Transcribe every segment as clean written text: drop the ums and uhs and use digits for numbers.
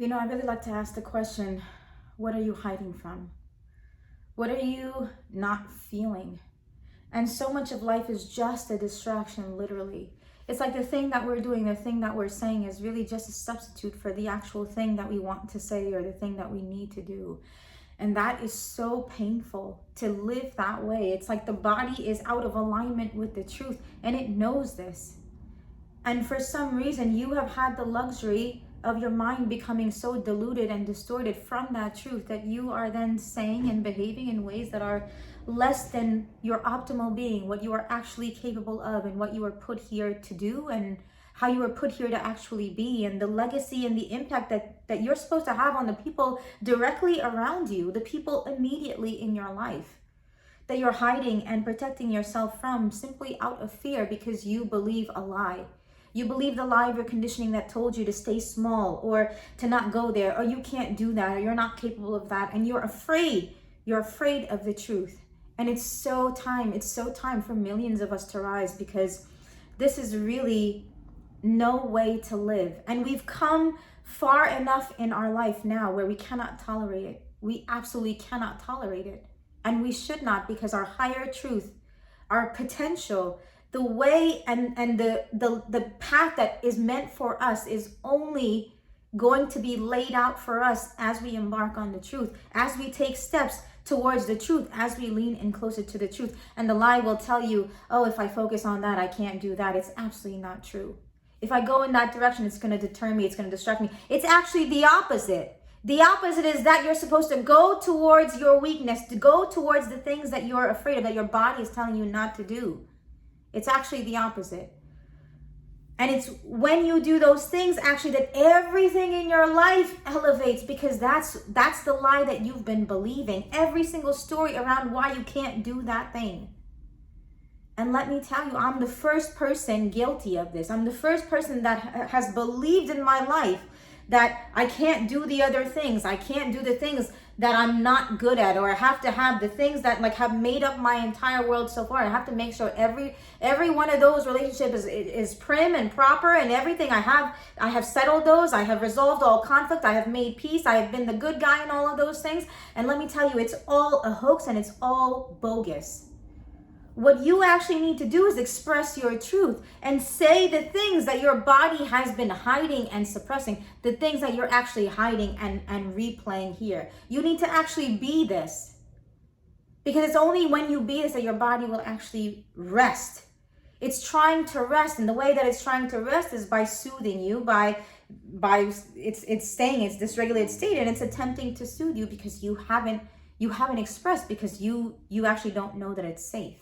I really like to ask the question, what are you hiding from? What are you not feeling? And so much of life is just a distraction, literally. It's like the thing that we're doing, the thing that we're saying is really just a substitute for the actual thing that we want to say or the thing that we need to do. And that is so painful to live that way. It's like the body is out of alignment with the truth and it knows this. And for some reason, you have had the luxury of your mind becoming so diluted and distorted from that truth that you are then saying and behaving in ways that are less than your optimal being, what you are actually capable of, and what you are put here to do, and how you were put here to actually be, and the legacy and the impact that you're supposed to have on the people directly around you, the people immediately in your life, that you're hiding and protecting yourself from simply out of fear because you believe a lie. You believe the lie of your conditioning that told you to stay small or to not go there, or you can't do that, or you're not capable of that, and you're afraid. You're afraid of the truth. And it's so time for millions of us to rise, because this is really no way to live. And we've come far enough in our life now where we cannot tolerate it. We absolutely cannot tolerate it. And we should not, because our higher truth, our potential, the way and the path that is meant for us is only going to be laid out for us as we embark on the truth, as we take steps towards the truth, as we lean in closer to the truth. And the lie will tell you, oh, if I focus on that, I can't do that. It's absolutely not true. If I go in that direction, it's going to deter me, it's going to distract me. It's actually the opposite. The opposite is that you're supposed to go towards your weakness, to go towards the things that you're afraid of, that your body is telling you not to do. It's actually the opposite. And it's when you do those things actually that everything in your life elevates, because that's the lie that you've been believing. Every single story around why you can't do that thing. And let me tell you, I'm the first person guilty of this. I'm the first person that has believed in my life that I can't do the other things. I can't do the things that I'm not good at, or I have to have the things that like have made up my entire world so far. I have to make sure every one of those relationships is prim and proper, and everything I have settled those. I have resolved all conflict. I have made peace. I have been the good guy in all of those things. And let me tell you, it's all a hoax and it's all bogus. What you actually need to do is express your truth and say the things that your body has been hiding and suppressing, the things that you're actually hiding and replaying here. You need to actually be this, because it's only when you be this that your body will actually rest. It's trying to rest, and the way that it's trying to rest is by soothing you, by it's staying its dysregulated state, and it's attempting to soothe you because you haven't expressed, because you actually don't know that it's safe.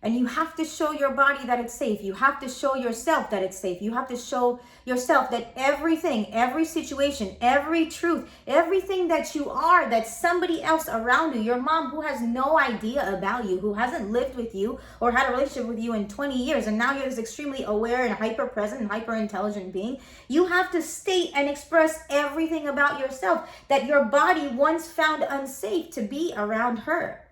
And you have to show your body that it's safe. You have to show yourself that it's safe. You have to show yourself that everything, every situation, every truth, everything that you are, that somebody else around you, your mom who has no idea about you, who hasn't lived with you or had a relationship with you in 20 years, and now you're this extremely aware and hyper-present and hyper-intelligent being, you have to state and express everything about yourself that your body once found unsafe to be around her.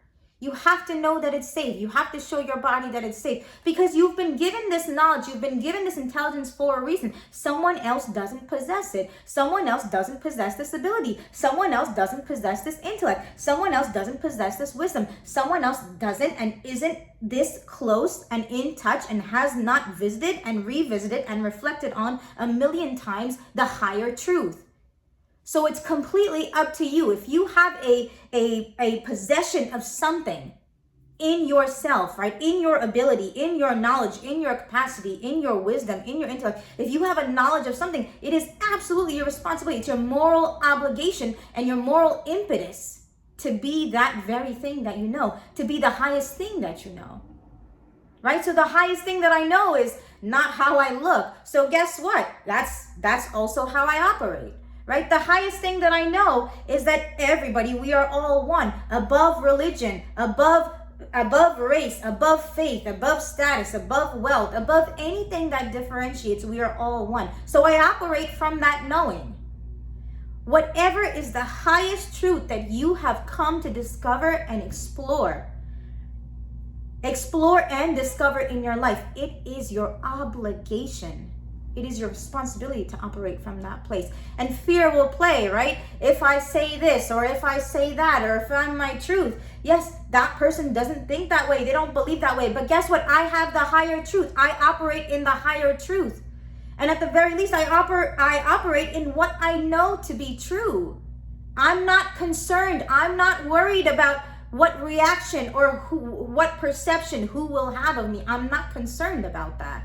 You have to know that it's safe. You have to show your body that it's safe, because you've been given this knowledge. You've been given this intelligence for a reason. Someone else doesn't possess it. Someone else doesn't possess this ability. Someone else doesn't possess this intellect. Someone else doesn't possess this wisdom. Someone else doesn't and isn't this close and in touch and has not visited and revisited and reflected on a million times the higher truth. So it's completely up to you. If you have a possession of something in yourself, right? In your ability, in your knowledge, in your capacity, in your wisdom, in your intellect, if you have a knowledge of something, it is absolutely your responsibility. It's your moral obligation and your moral impetus to be that very thing that you know, to be the highest thing that you know, right? So the highest thing that I know is not how I look. So guess what? That's also how I operate. Right? The highest thing that I know is that everybody, we are all one, above religion, above race, above faith, above status, above wealth, above anything that differentiates. We are all one. So I operate from that knowing. Whatever is the highest truth that you have come to discover and explore and discover in your life, it is your obligation It is your responsibility to operate from that place. And fear will play, right? If I say this, or if I say that, or if I'm my truth. Yes, that person doesn't think that way. They don't believe that way. But guess what? I have the higher truth. I operate in the higher truth. And at the very least, I operate in what I know to be true. I'm not concerned. I'm not worried about what reaction or what perception who will have of me. I'm not concerned about that.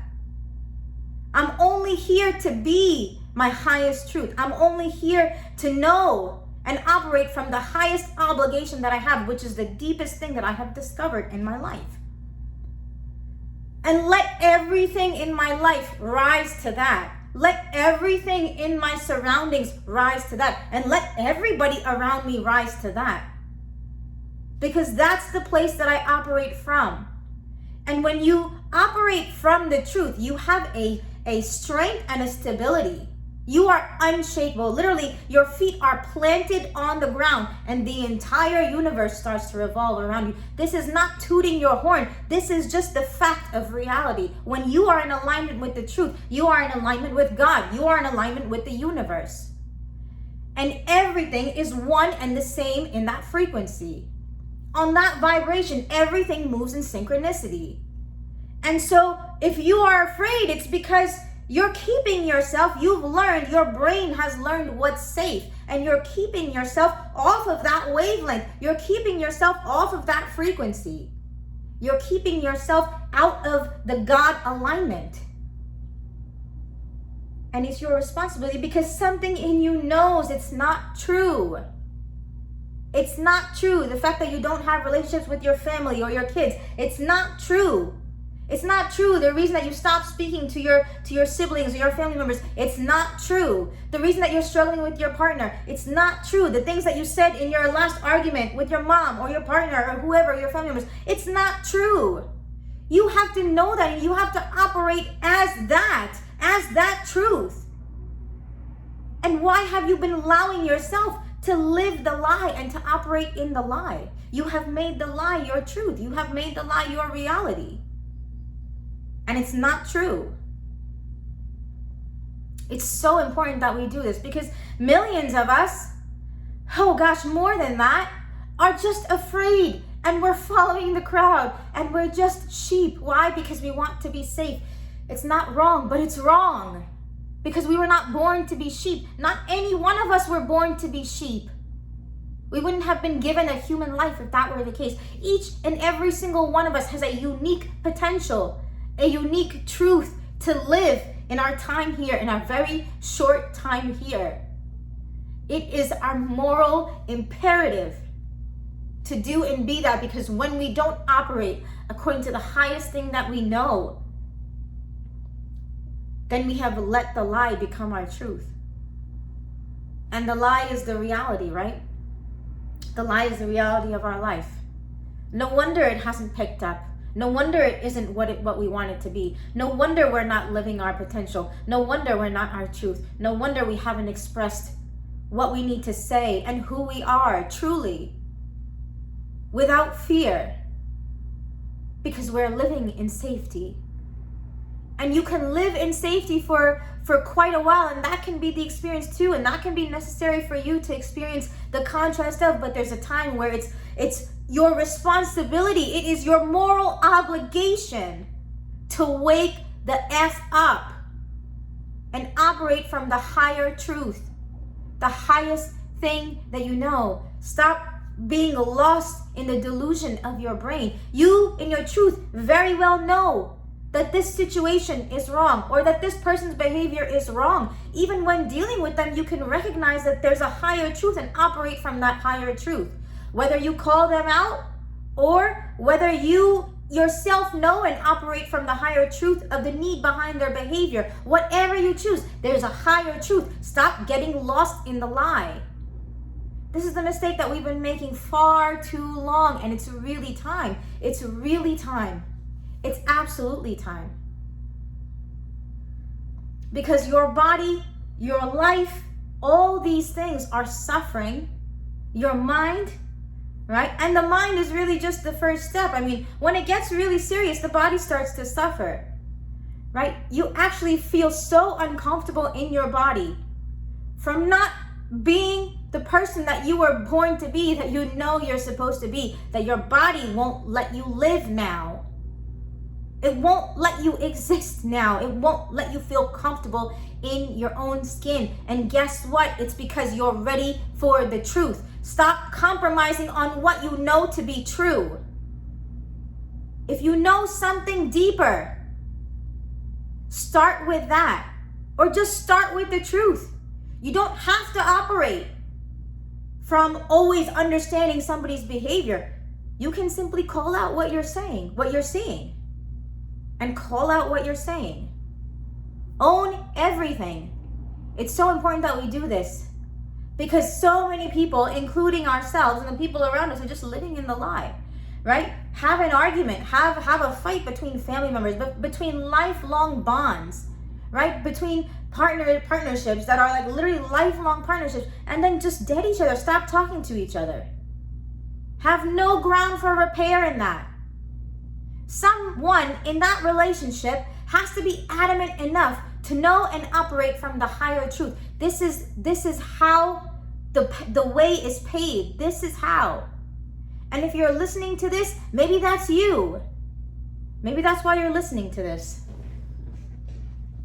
I'm only here to be my highest truth. I'm only here to know and operate from the highest obligation that I have, which is the deepest thing that I have discovered in my life. And let everything in my life rise to that. Let everything in my surroundings rise to that. And let everybody around me rise to that. Because that's the place that I operate from. And when you operate from the truth, you have a strength and a stability. You are unshakable. Literally, your feet are planted on the ground and the entire universe starts to revolve around you. This is not tooting your horn. This is just the fact of reality. When you are in alignment with the truth, you are in alignment with God. You are in alignment with the universe. And everything is one and the same in that frequency. On that vibration, everything moves in synchronicity. And so if you are afraid, it's because you're keeping yourself, you've learned, your brain has learned what's safe, and you're keeping yourself off of that wavelength. You're keeping yourself off of that frequency. You're keeping yourself out of the God alignment. And it's your responsibility because something in you knows it's not true. It's not true. The fact that you don't have relationships with your family or your kids, it's not true. It's not true. The reason that you stop speaking to your siblings or your family members, it's not true. The reason that you're struggling with your partner, it's not true. The things that you said in your last argument with your mom or your partner or whoever, your family members, it's not true. You have to know that and you have to operate as that truth. And why have you been allowing yourself to live the lie and to operate in the lie? You have made the lie your truth. You have made the lie your reality. And it's not true. It's so important that we do this because millions of us, oh gosh, more than that, are just afraid and we're following the crowd and we're just sheep. Why? Because we want to be safe. It's not wrong, but it's wrong. Because we were not born to be sheep. Not any one of us were born to be sheep. We wouldn't have been given a human life if that were the case. Each and every single one of us has a unique potential, a unique truth to live in our time here, in our very short time here. It is our moral imperative to do and be that, because when we don't operate according to the highest thing that we know, then we have let the lie become our truth. And the lie is the reality, right? The lie is the reality of our life. No wonder it hasn't picked up. No wonder it isn't what we want it to be. No wonder we're not living our potential. No wonder we're not our truth. No wonder we haven't expressed what we need to say and who we are truly without fear, because we're living in safety. And you can live in safety for quite a while, and that can be the experience too, and that can be necessary for you to experience the contrast of, but there's a time where it's your responsibility, it is your moral obligation to wake the F up and operate from the higher truth, the highest thing that you know. Stop being lost in the delusion of your brain. You, in your truth, very well know that this situation is wrong or that this person's behavior is wrong. Even when dealing with them, you can recognize that there's a higher truth and operate from that higher truth. Whether you call them out or whether you yourself know and operate from the higher truth of the need behind their behavior, whatever you choose, there's a higher truth. Stop getting lost in the lie. This is the mistake that we've been making far too long, and it's really time. It's really time. It's absolutely time. Because your body, your life, all these things are suffering. Your mind, right? And the mind is really just the first step. I mean, when it gets really serious, the body starts to suffer. right? You actually feel so uncomfortable in your body from not being the person that you were born to be, that you know you're supposed to be, that your body won't let you live now. It won't let you exist now. It won't let you feel comfortable in your own skin. And guess what? It's because you're ready for the truth. Stop compromising on what you know to be true. If you know something deeper, start with that. Or just start with the truth. You don't have to operate from always understanding somebody's behavior. You can simply call out what you're saying, what you're seeing. And call out what you're saying. Own everything. It's so important that we do this because so many people, including ourselves and the people around us, are just living in the lie, right? Have an argument, have a fight between family members, between lifelong bonds, right? Between partnerships that are like literally lifelong partnerships, and then just dead each other, stop talking to each other. Have no ground for repair in that. Someone in that relationship has to be adamant enough to know and operate from the higher truth. This is how the way is paid. This is how. And if you're listening to this, maybe that's you. Maybe that's why you're listening to this.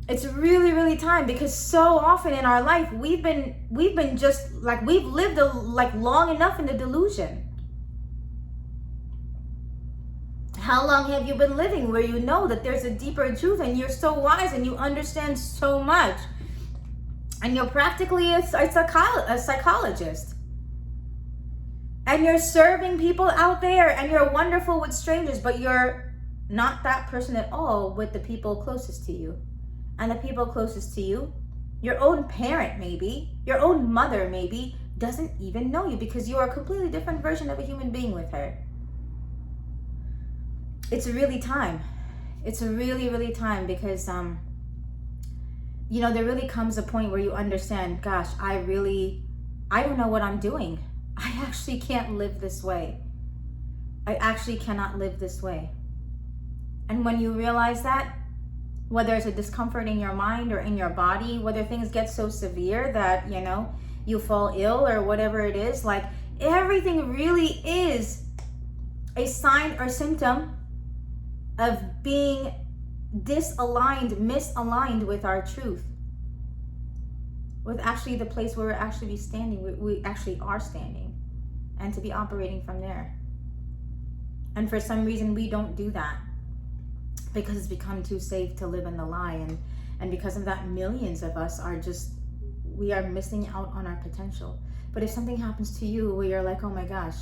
It's really, really time, because so often in our life we've been just like, we've lived long enough in the delusion. How long have you been living where you know that there's a deeper truth and you're so wise and you understand so much? And you're practically a psychologist. And you're serving people out there and you're wonderful with strangers, but you're not that person at all with the people closest to you. And the people closest to you, your own parent maybe, your own mother maybe, doesn't even know you because you are a completely different version of a human being with her. It's really time. It's really, really time, because, there really comes a point where you understand, gosh, I don't know what I'm doing. I actually can't live this way. I actually cannot live this way. And when you realize that, whether it's a discomfort in your mind or in your body, whether things get so severe that, you fall ill or whatever it is, like everything really is a sign or symptom of being misaligned with our truth, with actually the place where we're actually standing, we actually are standing, and to be operating from there. And for some reason we don't do that because it's become too safe to live in the lie, and because of that, millions of us we are missing out on our potential. But if something happens to you where you're like, oh my gosh,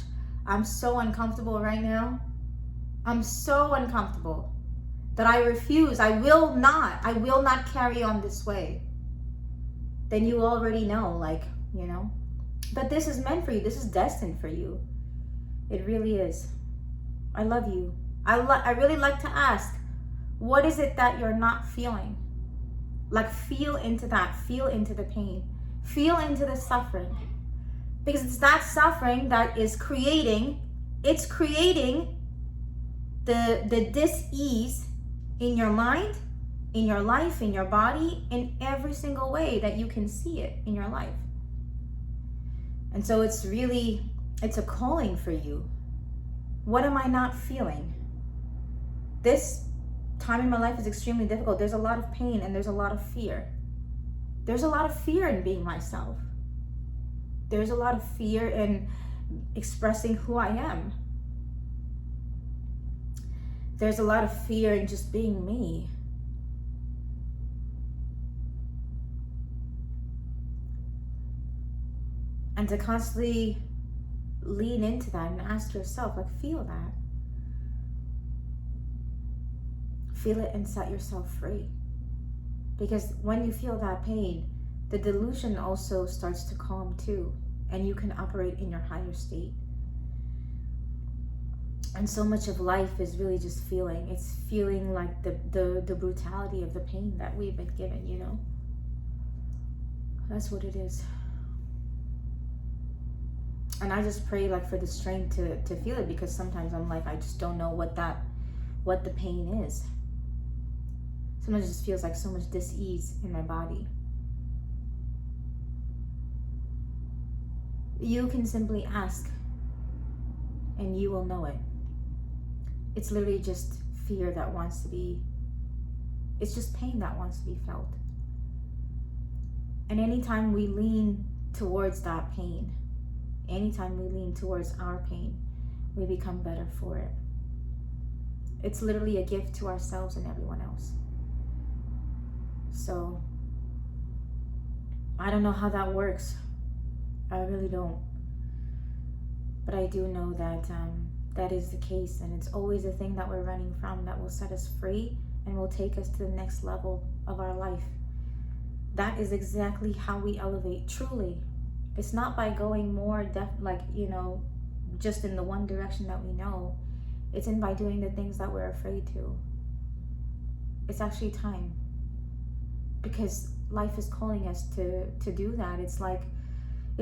I'm so uncomfortable right now, I'm so uncomfortable that I refuse, I will not carry on this way, then you already know, that this is meant for you. This is destined for you. It really is. I love you. I really like to ask, what is it that you're not feeling? Feel into that. Feel into the pain. Feel into the suffering. Because it's that suffering that is creating the dis-ease in your mind, in your life, in your body, in every single way that you can see it in your life. And so it's a calling for you. What am I not feeling? This time in my life is extremely difficult. There's a lot of pain and there's a lot of fear. There's a lot of fear in being myself. There's a lot of fear in expressing who I am. There's a lot of fear in just being me. And to constantly lean into that and ask yourself, feel that. Feel it and set yourself free. Because when you feel that pain, the delusion also starts to calm too, and you can operate in your higher state. And so much of life is really just feeling. It's feeling like the brutality of the pain that we've been given, That's what it is. And I just pray for the strength to feel it, because sometimes I'm I just don't know what the pain is. Sometimes it just feels like so much dis-ease in my body. You can simply ask and you will know it. It's literally just fear that wants to be, it's just pain that wants to be felt. And anytime we lean towards that pain, anytime we lean towards our pain, we become better for it. It's literally a gift to ourselves and everyone else. So, I don't know how that works. I really don't. But I do know that that is the case, and it's always the thing that we're running from that will set us free and will take us to the next level of our life. That is exactly how we elevate, truly. It's not by going more just in the one direction that we know. It's in by doing the things that we're afraid to. It's actually time. Because life is calling us to do that. It's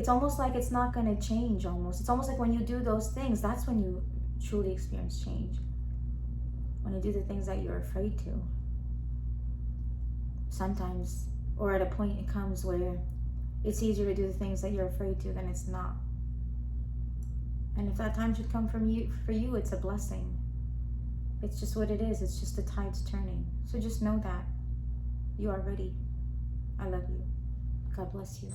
almost like it's not going to change almost. It's almost like when you do those things, that's when you truly experience change. When you do the things that you're afraid to. Sometimes, or at a point it comes where it's easier to do the things that you're afraid to than it's not. And if that time should come for you, it's a blessing. It's just what it is. It's just the tides turning. So just know that you are ready. I love you. God bless you.